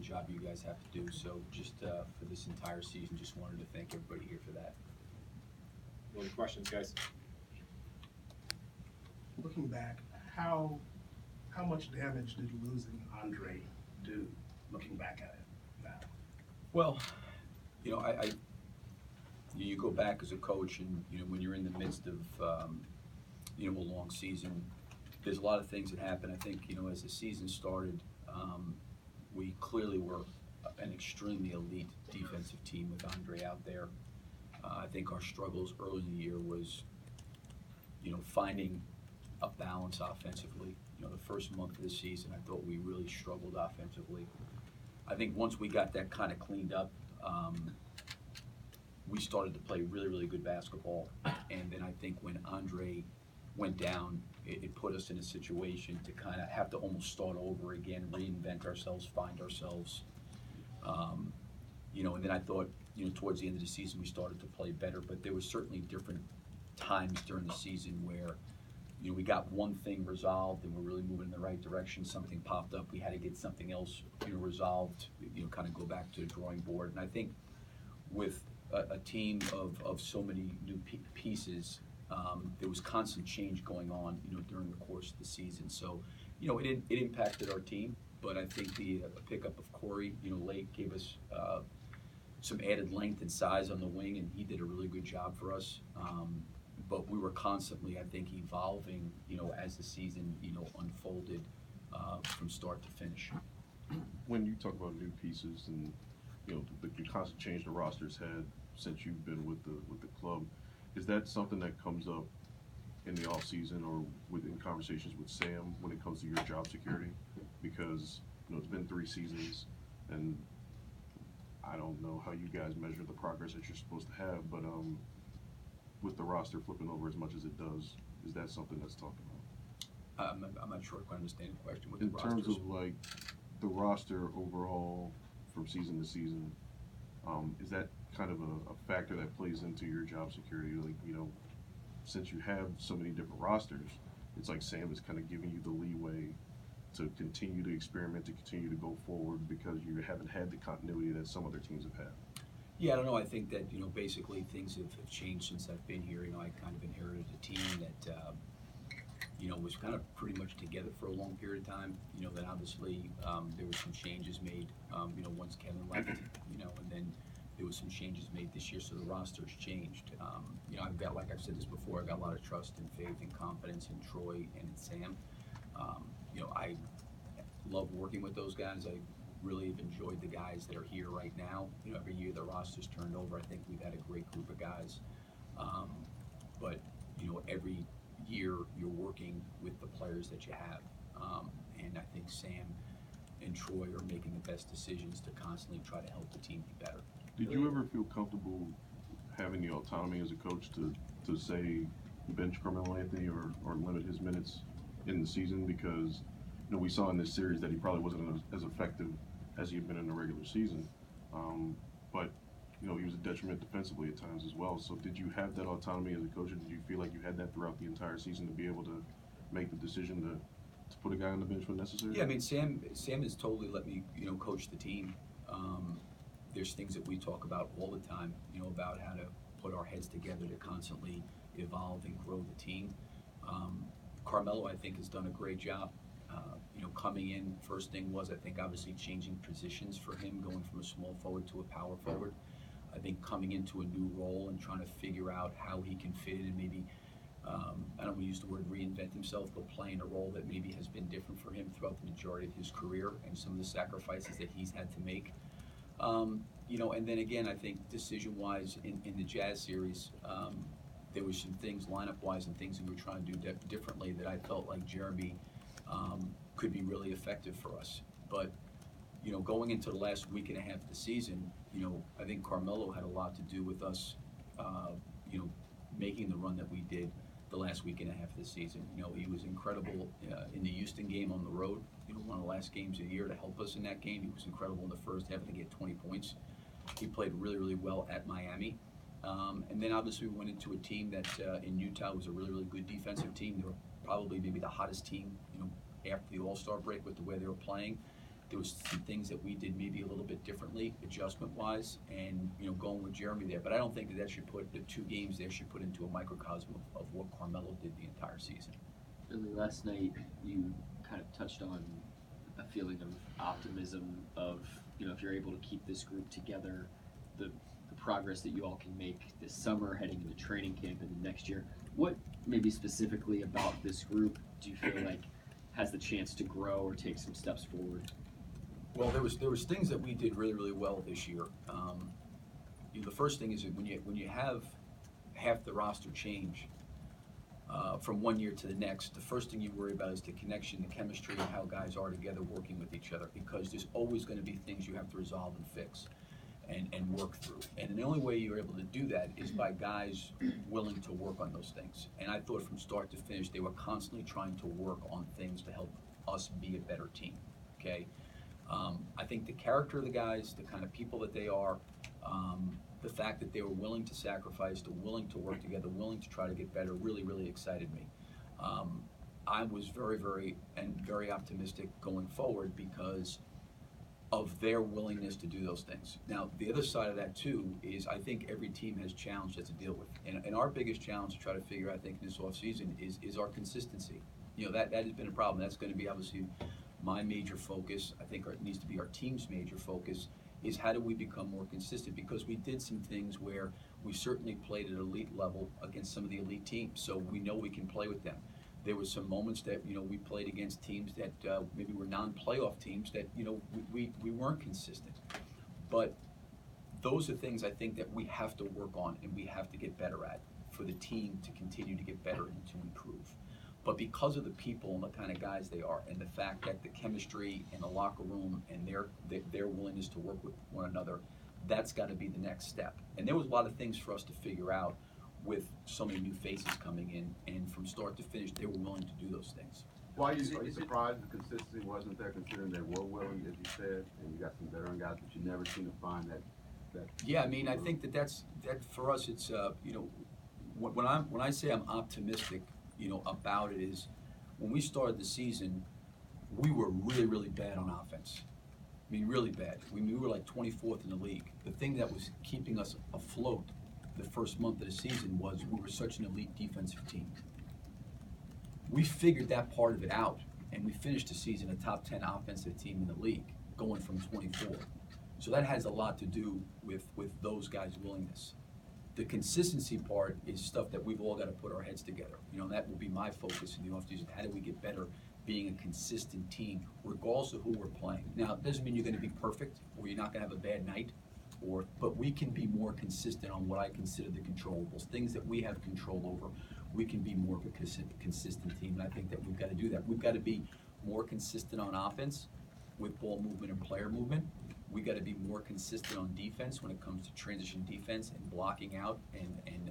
job you guys have to do. So just for this entire season, just wanted to thank everybody here for that. Any questions, guys? Looking back, how much damage did losing Andre do? Looking back at it now. Well, you know, you go back as a coach, and you know when you're in the midst of you know a long season, there's a lot of things that happen. I think you know as the season started, we clearly were an extremely elite defensive team with Andre out there. I think our struggles early in the year was, you know, finding a balance offensively. You know, the first month of the season, I thought we really struggled offensively. I think once we got that kind of cleaned up, we started to play really, really good basketball. And then I think when Andre went down, it put us in a situation to kind of have to almost start over again, reinvent ourselves, find ourselves. You know, and then I thought, you know, towards the end of the season, we started to play better. But there were certainly different times during the season where, you know, we got one thing resolved and we're really moving in the right direction. Something popped up. We had to get something else, you know, resolved, you know, kind of go back to the drawing board. And I think with a team of so many new pieces, there was constant change going on, you know, during the course of the season. So, you know, it impacted our team. But I think the pickup of Corey, you know, late gave us some added length and size on the wing, and he did a really good job for us. But we were constantly, I think, evolving, you know, as the season, you know, unfolded from start to finish. When you talk about new pieces and, you know, the constant change the roster's had since you've been with the club, is that something that comes up in the off season or within conversations with Sam when it comes to your job security? Because, you know, it's been 3 seasons, and I don't know how you guys measure the progress that you're supposed to have, but with the roster flipping over as much as it does, is that something that's talked about? I'm not sure if I understand the question. With in the terms rosters. of like the roster overall from season to season, is that kind of a factor that plays into your job security? Like, you know, since you have so many different rosters, it's like Sam is kind of giving you the leeway to continue to experiment, to continue to go forward because you haven't had the continuity that some other teams have had. Yeah, I don't know. I think that, you know, basically things have changed since I've been here. You know, I kind of inherited a team that, you know, was kind of pretty much together for a long period of time. You know, then obviously there were some changes made, you know, once Kevin left, you know, and then there was some changes made this year, so the roster's changed. You know, I've got, like I've said this before, I've got a lot of trust and faith and confidence in Troy and in Sam. You know, I love working with those guys. I really have enjoyed the guys that are here right now. You know, every year the roster's turned over. I think we've had a great group of guys. But, you know, every year you're working with the players that you have. And I think Sam and Troy are making the best decisions to constantly try to help the team be better. Did you ever feel comfortable having the autonomy as a coach to say bench Carmelo Anthony or limit his minutes in the season? Because, you know, we saw in this series that he probably wasn't as effective as he had been in the regular season. But, you know, he was a detriment defensively at times as well. So did you have that autonomy as a coach, or did you feel like you had that throughout the entire season to be able to make the decision to put a guy on the bench when necessary? Yeah, I mean, Sam has totally let me, you know, coach the team. There's things that we talk about all the time, you know, about how to put our heads together to constantly evolve and grow the team. Carmelo, I think, has done a great job. You know, coming in, first thing was, I think, obviously changing positions for him, going from a small forward to a power forward. I think coming into a new role and trying to figure out how he can fit in and maybe, I don't want to use the word reinvent himself, but playing a role that maybe has been different for him throughout the majority of his career and some of the sacrifices that he's had to make. You know, and then again, I think decision-wise in the Jazz series, there was some things lineup-wise and things that we were trying to do differently that I felt like Jeremy could be really effective for us. But, you know, going into the last week and a half of the season, you know, I think Carmelo had a lot to do with us, you know, making the run that we did the last week and a half of the season. You know, he was incredible in the Houston game on the road, you know, one of the last games of the year to help us in that game. He was incredible in the first half. I think he had 20 points. He played really, really well at Miami. And then obviously we went into a team that in Utah was a really, really good defensive team. They were probably maybe the hottest team, you know, after the All-Star break with the way they were playing. There was some things that we did maybe a little bit differently, adjustment-wise, and, going with Jeremy there. But I don't think that should put the 2 games there should put into a microcosm of what Carmelo did the entire season. Really, last night you kind of touched on a feeling of optimism of, if you're able to keep this group together, the progress that you all can make this summer heading into training camp and next year. What maybe specifically about this group do you feel like has the chance to grow or take some steps forward? Well, there was things that we did really, really well this year. The first thing is that when you have half the roster change from one year to the next, the first thing you worry about is the connection, the chemistry, and how guys are together working with each other, because there's always going to be things you have to resolve and fix and work through. And the only way you're able to do that is by guys willing to work on those things. And I thought from start to finish, they were constantly trying to work on things to help us be a better team, okay? I think the character of the guys, the kind of people that they are, the fact that they were willing to sacrifice, willing to work together, willing to try to get better, really, really excited me. I was very, very optimistic going forward because of their willingness to do those things. Now, the other side of that too is I think every team has challenges to deal with, and our biggest challenge to try to figure out, I think, in this offseason is our consistency. That has been a problem. That's going to be obviously my major focus. I think it needs to be our team's major focus, is how do we become more consistent, because we did some things where we certainly played at elite level against some of the elite teams, so we know we can play with them. There were some moments that we played against teams that maybe were non-playoff teams that we weren't consistent. But those are things I think that we have to work on and we have to get better at for the team to continue to get better and to improve. But because of the people and the kind of guys they are, and the fact that the chemistry in the locker room and their willingness to work with one another, that's got to be the next step. And there was a lot of things for us to figure out with so many new faces coming in, and from start to finish, they were willing to do those things. Are you surprised the consistency wasn't there, considering they were willing, as you said, and you got some veteran guys, but you never seem to find that? Yeah, I mean, I think that for us, it's when I say I'm optimistic, about it is when we started the season, we were really, really bad on offense. I mean, really bad. We were like 24th in the league. The thing that was keeping us afloat the first month of the season was we were such an elite defensive team. We figured that part of it out, and we finished the season a top 10 offensive team in the league, going from 24. So that has a lot to do with those guys' willingness. The consistency part is stuff that we've all got to put our heads together. That will be my focus in the offseason. How do we get better being a consistent team, regardless of who we're playing? Now, it doesn't mean you're going to be perfect or you're not going to have a bad night, but we can be more consistent on what I consider the controllables, things that we have control over. We can be more of a consistent team, and I think that we've got to do that. We've got to be more consistent on offense with ball movement and player movement. We got to be more consistent on defense when it comes to transition defense and blocking out and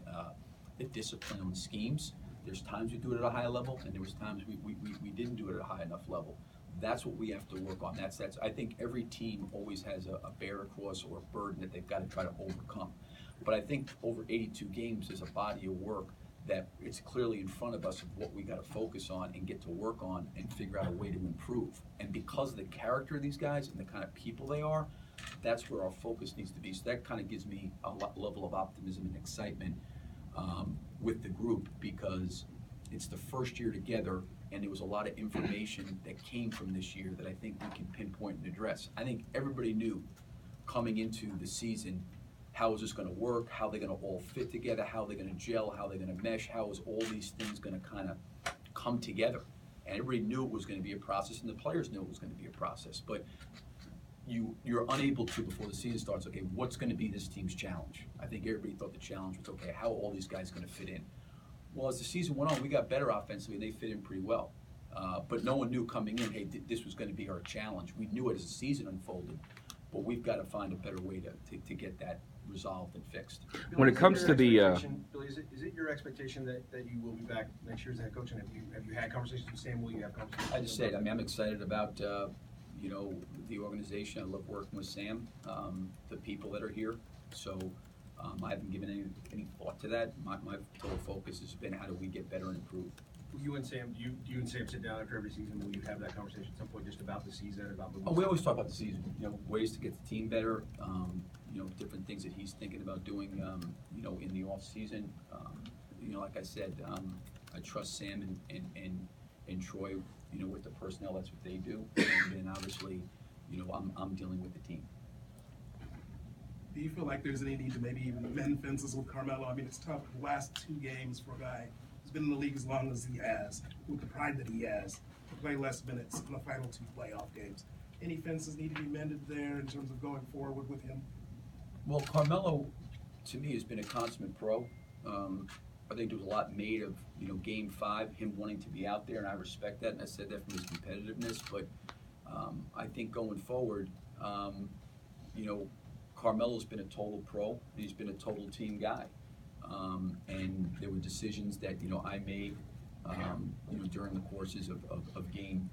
the discipline on schemes. There's times we do it at a high level, and there was times we didn't do it at a high enough level. That's what we have to work on. That's I think every team always has a bear across or a burden that they've got to try to overcome. But I think over 82 games is a body of work that it's clearly in front of us of what we got to focus on and get to work on and figure out a way to improve. And because of the character of these guys and the kind of people they are, that's where our focus needs to be. So that kind of gives me a level of optimism and excitement with the group, because it's the first year together and there was a lot of information that came from this year that I think we can pinpoint and address. I think everybody knew coming into the season, how is this going to work, how they're going to all fit together, how they're going to gel, how they're going to mesh, how is all these things going to kind of come together. And everybody knew it was going to be a process, and the players knew it was going to be a process. But you're unable to, before the season starts, okay, what's going to be this team's challenge? I think everybody thought the challenge was, okay, how are all these guys going to fit in? Well, as the season went on, we got better offensively, and they fit in pretty well. But no one knew coming in, hey, this was going to be our challenge. We knew it as the season unfolded, but we've got to find a better way to get that resolved and fixed. When it comes to the Billy, is it your expectation that you will be back next year as head coach? And have you had conversations with Sam? Will you have conversations? I just said, I mean, I'm excited about the organization. I love working with Sam, the people that are here. So I haven't given any thought to that. My total focus has been how do we get better and improve. you and Sam, do you and Sam sit down after every season? Will you have that conversation at some point just about the season, about moving? Oh, we always talk about the season, you know, ways to get the team better, you know, different things that he's thinking about doing, you know, in the off-season. You know, like I said, I trust Sam and Troy, you know, with the personnel, that's what they do. And then obviously, you know, I'm dealing with the team. Do you feel like there's any need to maybe even mend fences with Carmelo? I mean, it's tough. The last 2 games for a guy who's been in the league as long as he has, with the pride that he has, to play less minutes in the final 2 playoff games. Any fences need to be mended there in terms of going forward with him? Well, Carmelo, to me, has been a consummate pro. I think there was a lot made of, you know, Game 5, him wanting to be out there, and I respect that, and I said that from his competitiveness. But I think going forward, you know, Carmelo's been a total pro, and he's been a total team guy. And there were decisions that, you know, I made, you know, during the courses of Game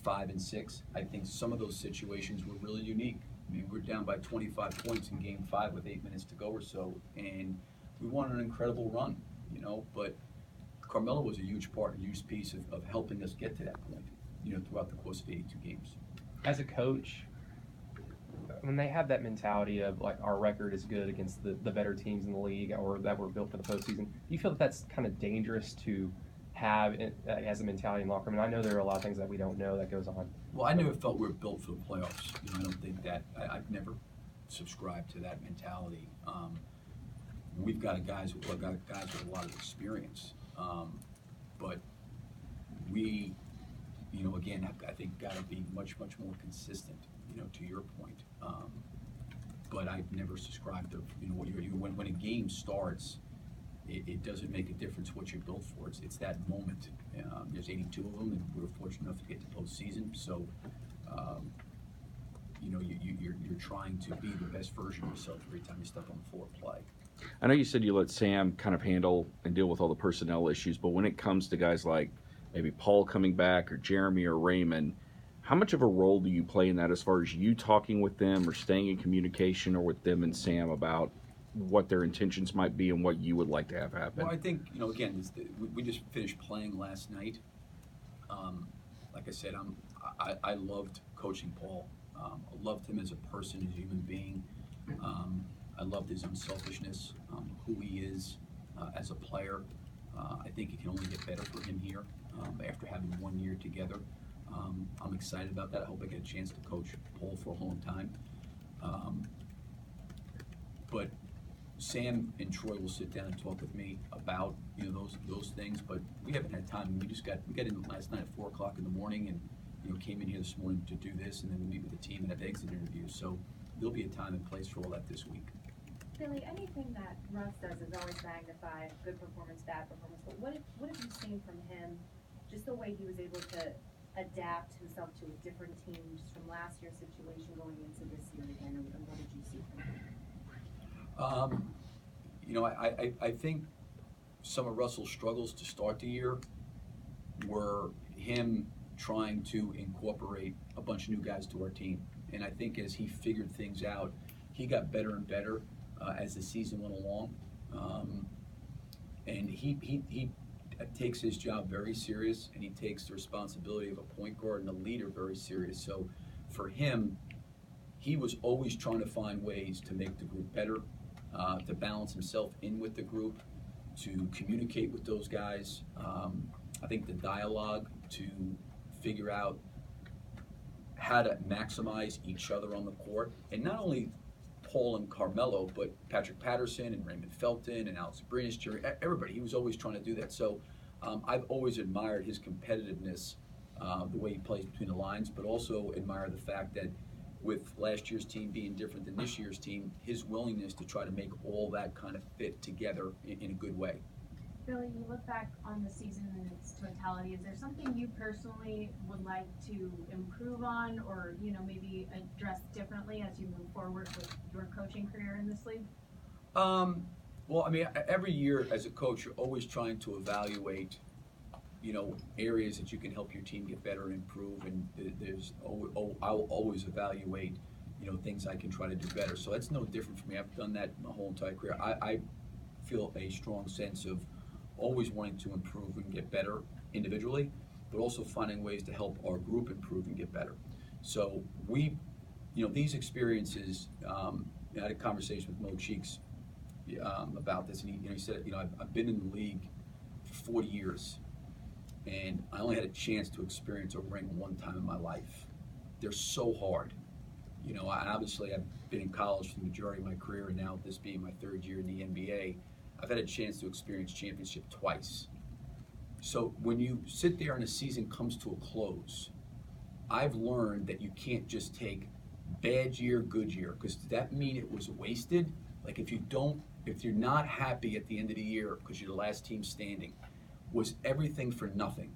5 and 6. I think some of those situations were really unique. I mean, we're down by 25 points in Game 5 with 8 minutes to go or so, and we won an incredible run, you know, but Carmelo was a huge part, a huge piece of helping us get to that point, you know, throughout the course of 82 games. As a coach, when they have that mentality of like our record is good against the better teams in the league or that were built for the postseason, do you feel that that's kind of dangerous to have as a mentality in the locker room? And I know there are a lot of things that we don't know that goes on. Well, I never felt we were built for the playoffs. You know, I don't think that I've never subscribed to that mentality. We've got guys with a lot of experience, but we, you know, again, I think got to be much more consistent. You know, to your point. But I've never subscribed to, you know, when a game starts, it doesn't make a difference what you're built for. It's that moment. There's 82 of them, and we're fortunate enough to get to postseason. So, you know, you're trying to be the best version of yourself every time you step on the floor and play. I know you said you let Sam kind of handle and deal with all the personnel issues, but when it comes to guys like maybe Paul coming back or Jeremy or Raymond, how much of a role do you play in that as far as you talking with them or staying in communication or with them and Sam about what their intentions might be and what you would like to have happen? Well, I think, you know, again, we just finished playing last night. Like I said, I loved coaching Paul. I loved him as a person, as a human being. I loved his unselfishness, who he is as a player. I think it can only get better for him here after having 1 year together. I'm excited about that. I hope I get a chance to coach Paul for a long time. But Sam and Troy will sit down and talk with me about, you know, those things. But we haven't had time. We got in last night at 4 o'clock in the morning, and you know, came in here this morning to do this, and then we meet with the team and have exit interviews. So there'll be a time and place for all that this week. Billy, anything that Russ does is always magnified, good performance, bad performance. But what have you seen from him? Just the way he was able to adapt himself to a different team, just from last year's situation going into this year again, and what did you see from him? You know, I think some of Russell's struggles to start the year were him trying to incorporate a bunch of new guys to our team. And I think as he figured things out, he got better and better as the season went along. And he takes his job very serious, and he takes the responsibility of a point guard and a leader very serious. So for him, he was always trying to find ways to make the group better, to balance himself in with the group, to communicate with those guys. I think the dialogue to figure out how to maximize each other on the court, and not only Paul and Carmelo, but Patrick Patterson and Raymond Felton and Alex Abrinas, Jerry, everybody. He was always trying to do that. So I've always admired his competitiveness, the way he plays between the lines, but also admire the fact that with last year's team being different than this year's team, his willingness to try to make all that kind of fit together in a good way. Billy, you look back on the season in its totality, is there something you personally would like to improve on or, you know, maybe address differently as you move forward with your coaching career in this league? Well, I mean, every year as a coach, you're always trying to evaluate, you know, areas that you can help your team get better and improve, and I'll always evaluate, you know, things I can try to do better. So that's no different for me. I've done that my whole entire career. I feel a strong sense of always wanting to improve and get better individually, but also finding ways to help our group improve and get better. So these experiences, I had a conversation with Mo Cheeks about this, and he said, I've been in the league for 40 years, and I only had a chance to experience a ring one time in my life. They're so hard. Obviously I've been in college for the majority of my career, and now this being my third year in the NBA, I've had a chance to experience championship twice. So when you sit there and a season comes to a close, I've learned that you can't just take bad year, good year, because does that mean it was wasted? Like if you're not happy at the end of the year because you're the last team standing, was everything for nothing?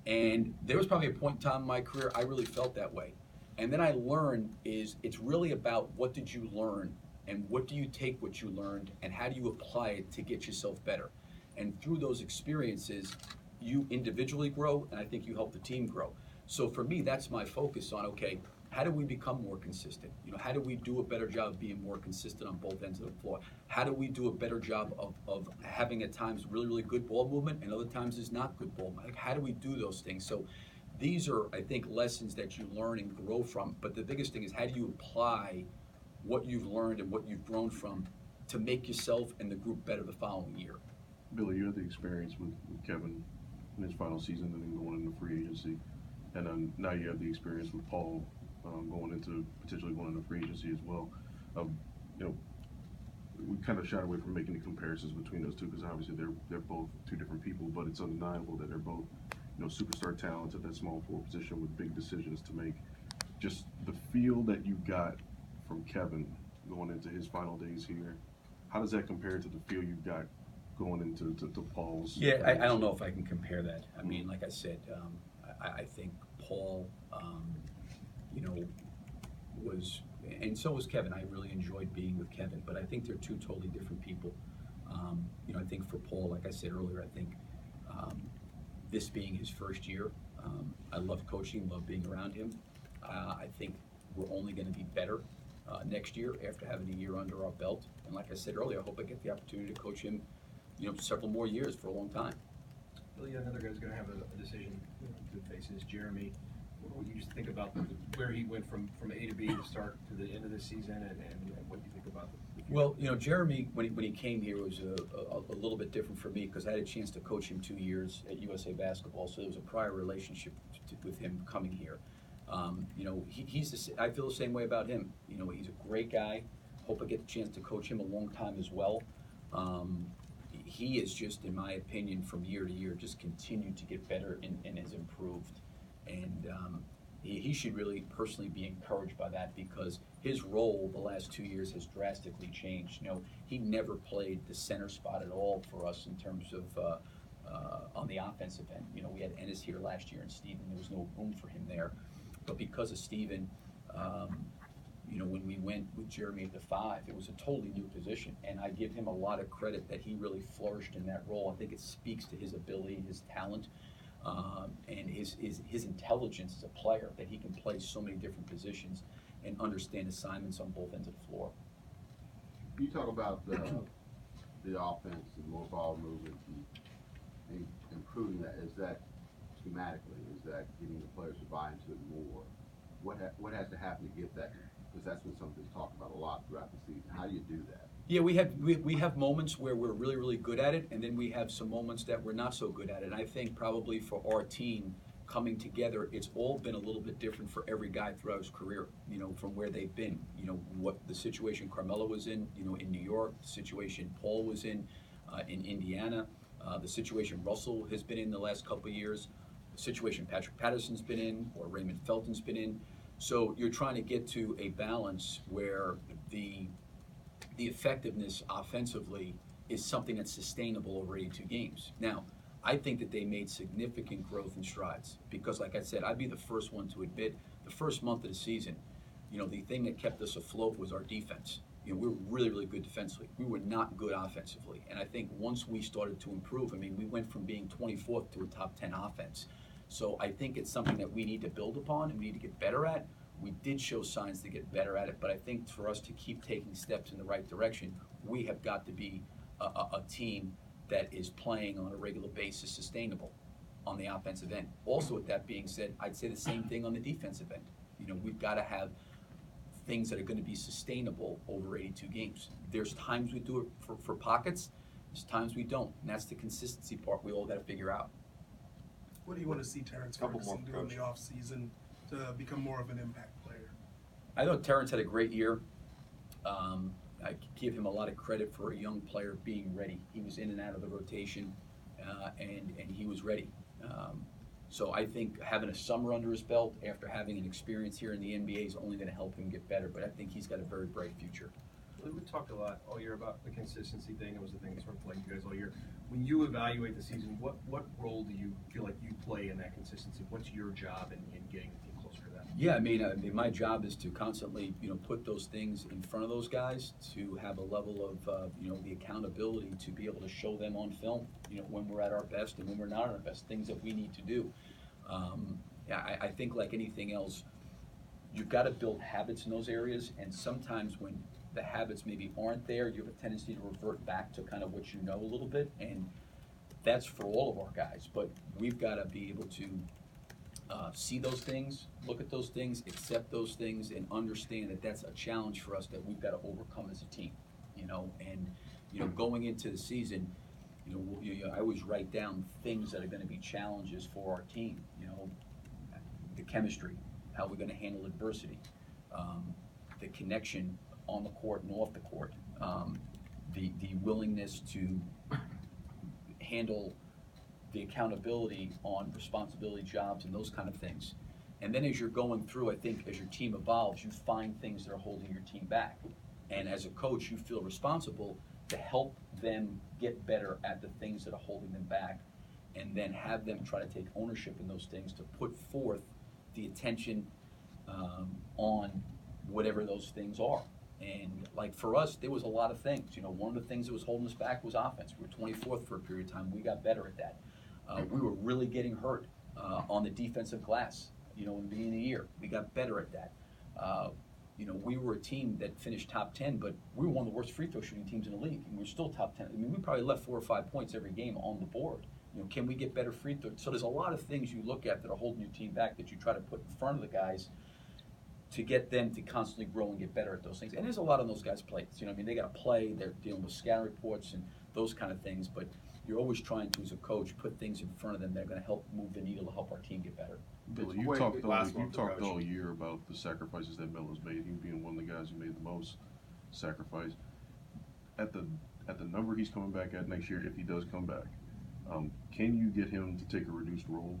And there was probably a point in time in my career I really felt that way. And then I learned it's really about what did you learn, and what do you take what you learned, and how do you apply it to get yourself better? And through those experiences, you individually grow, and I think you help the team grow. So for me, that's my focus on, okay, how do we become more consistent? How do we do a better job of being more consistent on both ends of the floor? How do we do a better job of having at times really, really good ball movement and other times is not good ball movement? Like, how do we do those things? So these are, I think, lessons that you learn and grow from. But the biggest thing is, how do you apply what you've learned and what you've grown from to make yourself and the group better the following year? Billy, you had the experience with Kevin in his final season and then going into free agency. And then now you have the experience with Paul potentially going into free agency as well. We kind of shied away from making the comparisons between those two because obviously they're both two different people, but it's undeniable that they're both superstar talents at that small forward position with big decisions to make. Just the feel that you got from Kevin going into his final days here, how does that compare to the feel you got going into Paul's? Yeah, I don't know if I can compare that. I mean, like I said, I think Paul, was, and so was Kevin. I really enjoyed being with Kevin, but I think they're two totally different people. I think for Paul, like I said earlier, I think this being his first year, I love coaching, love being around him. I think we're only going to be better next year after having a year under our belt. And like I said earlier, I hope I get the opportunity to coach him, several more years for a long time. Billy, another guy's going to have a decision to face is Jeremy. What do you just think about where he went from A to B to start to the end of the season, and what do you think about the future? Well, Jeremy, when he came here, was a little bit different for me because I had a chance to coach him 2 years at USA Basketball, so there was a prior relationship with him coming here. I feel the same way about him. He's a great guy. Hope I get the chance to coach him a long time as well. He is just, in my opinion, from year to year, just continued to get better and has improved. And he should really personally be encouraged by that because his role the last 2 years has drastically changed. He never played the center spot at all for us in terms of on the offensive end. We had Ennis here last year and Steven. There was no room for him there. But because of Steven, when we went with Jeremy at the 5, it was a totally new position. And I give him a lot of credit that he really flourished in that role. I think it speaks to his ability, his talent, and his intelligence as a player, that he can play so many different positions and understand assignments on both ends of the floor. You talk about the offense and more ball movement and improving that. Is that schematically? Is that getting the players to buy into it more? What has to happen to get that? Because that's been something that's talked about a lot throughout the season. How do you do that? Yeah, we have moments where we're really, really good at it, and then we have some moments that we're not so good at it. And I think probably for our team coming together, it's all been a little bit different for every guy throughout his career, from where they've been. What the situation Carmelo was in New York, the situation Paul was in Indiana, the situation Russell has been in the last couple of years, the situation Patrick Patterson's been in, or Raymond Felton's been in. So you're trying to get to a balance where the effectiveness offensively is something that's sustainable over 82 games. Now, I think that they made significant growth and strides because, like I said, I'd be the first one to admit the first month of the season, the thing that kept us afloat was our defense. We were really, really good defensively. We were not good offensively. And I think once we started to improve, we went from being 24th to a top 10 offense. So I think it's something that we need to build upon and we need to get better at. We did show signs to get better at it, but I think for us to keep taking steps in the right direction, we have got to be a team that is playing on a regular basis sustainable. on the offensive end. Also, with that being said, I'd say the same thing on the defensive end. You know, we've got to have things that are going to be sustainable over 82 games. There's times we do it for pockets, there's times we don't, and that's the consistency part we all got to figure out. What do you want to see Terrence Couple more, Ferguson do in Coach. the offseason to become more of an impact player? I know Terrence had a great year. I give him a lot of credit for a young player being ready. He was in and out of the rotation, and he was ready. So I think having a summer under his belt after having an experience here in the NBA is only going to help him get better. But I think he's got a very bright future. We talked a lot all year about the consistency thing. It was the thing that sort of plagued you guys all year. When you evaluate the season, what role do you feel like you play in that consistency? What's your job in getting the team closer to that? Yeah, I mean, my job is to constantly, put those things in front of those guys, to have a level of, the accountability to be able to show them on film, when we're at our best and when we're not at our best, things that we need to do. I think like anything else, you've got to build habits in those areas, and sometimes when the habits maybe aren't there, you have a tendency to revert back to kind of what you know a little bit, and that's for all of our guys. But we've got to be able to see those things, look at those things, accept those things, and understand that that's a challenge for us that we've got to overcome as a team. And going into the season, I always write down things that are going to be challenges for our team. The chemistry, how we're going to handle adversity, the connection on the court and off the court, the willingness to handle the accountability on responsibility jobs and those kind of things. And then as you're going through, I think as your team evolves, you find things that are holding your team back. And as a coach, you feel responsible to help them get better at the things that are holding them back, and then have them try to take ownership in those things to put forth the attention on whatever those things are. And like for us, there was a lot of things. One of the things that was holding us back was offense. We were 24th for a period of time. We got better at that. We were really getting hurt on the defensive glass, in the beginning of the year. We got better at that. We were a team that finished top 10, but we were one of the worst free throw shooting teams in the league, and we were still top 10. I mean, we probably left 4 or 5 points every game on the board. Can we get better free throws? So there's a lot of things you look at that are holding your team back that you try to put in front of the guys to get them to constantly grow and get better at those things. And there's a lot on those guys' plates. They got to play. They're dealing with scout reports and those kind of things. But you're always trying to, as a coach, put things in front of them that are going to help move the needle to help our team get better. Billy, It's you way- talked last one for Coach. all year about the sacrifices that Melo's made. He being one of the guys who made the most sacrifice. At the number he's coming back at next year, if he does come back, can you get him to take a reduced role?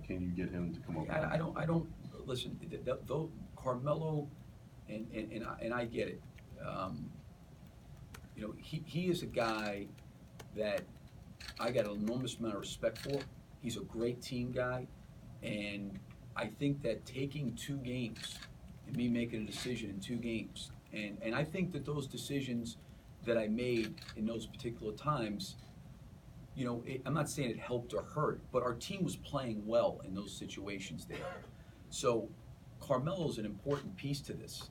Can you get him to come up? I don't listen. Though Carmelo, and I get it. He is a guy that I got an enormous amount of respect for. He's a great team guy, and I think that taking 2 games and me making a decision in 2 games, and I think that those decisions that I made in those particular times, I'm not saying it helped or hurt, but our team was playing well in those situations there. So Carmelo's an important piece to this,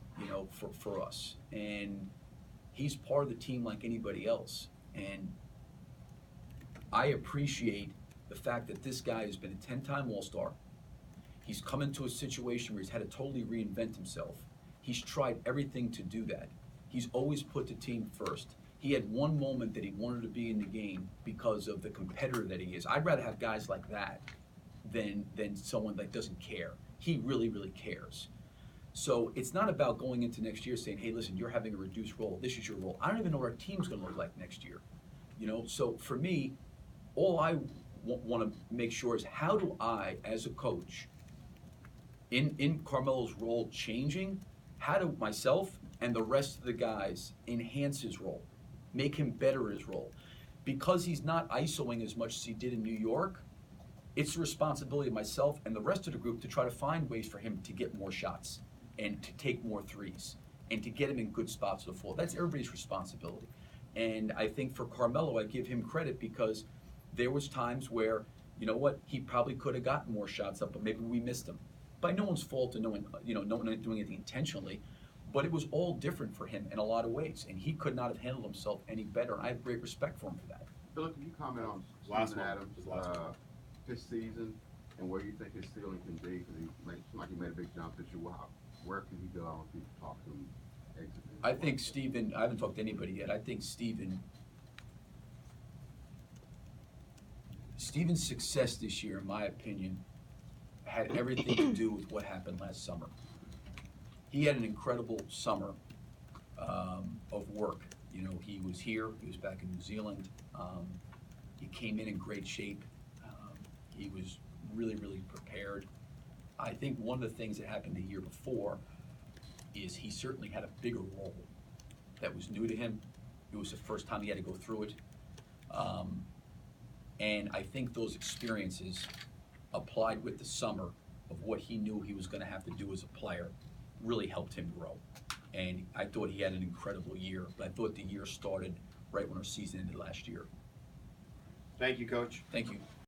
for us, and he's part of the team like anybody else. And I appreciate the fact that this guy has been a 10-time All-Star. He's come into a situation where he's had to totally reinvent himself. He's tried everything to do that. He's always put the team first. He had one moment that he wanted to be in the game because of the competitor that he is. I'd rather have guys like that than someone that doesn't care. He really, really cares. So it's not about going into next year saying, hey, listen, you're having a reduced role. This is your role. I don't even know what our team's going to look like next year. So for me, all I want to make sure is how do I, as a coach, in Carmelo's role changing, how do myself and the rest of the guys enhance his role, make him better at his role? Because he's not isoing as much as he did in New York, it's the responsibility of myself and the rest of the group to try to find ways for him to get more shots and to take more threes and to get him in good spots to the floor. That's everybody's responsibility. And I think for Carmelo, I give him credit because there was times where, he probably could have gotten more shots up, but maybe we missed him. By no one's fault to no one doing anything intentionally, but it was all different for him in a lot of ways, and he could not have handled himself any better. And I have great respect for him for that. Philip, can you comment on Last Steven one. Adams? Just last one. his season and where you think his ceiling can be? Because he made a big jump this year. Wow, where can he go? I don't know if you've talked to him. I think Steven, I haven't talked to anybody yet. I think Steven's success this year, in my opinion, had everything to do with what happened last summer. He had an incredible summer of work. You know, he was here, he was back in New Zealand. He came in great shape. He was really, really prepared. I think one of the things that happened the year before is he certainly had a bigger role that was new to him. It was the first time he had to go through it. And I think those experiences applied with the summer of what he knew he was going to have to do as a player really helped him grow. And I thought he had an incredible year, but I thought the year started right when our season ended last year. Thank you, Coach. Thank you.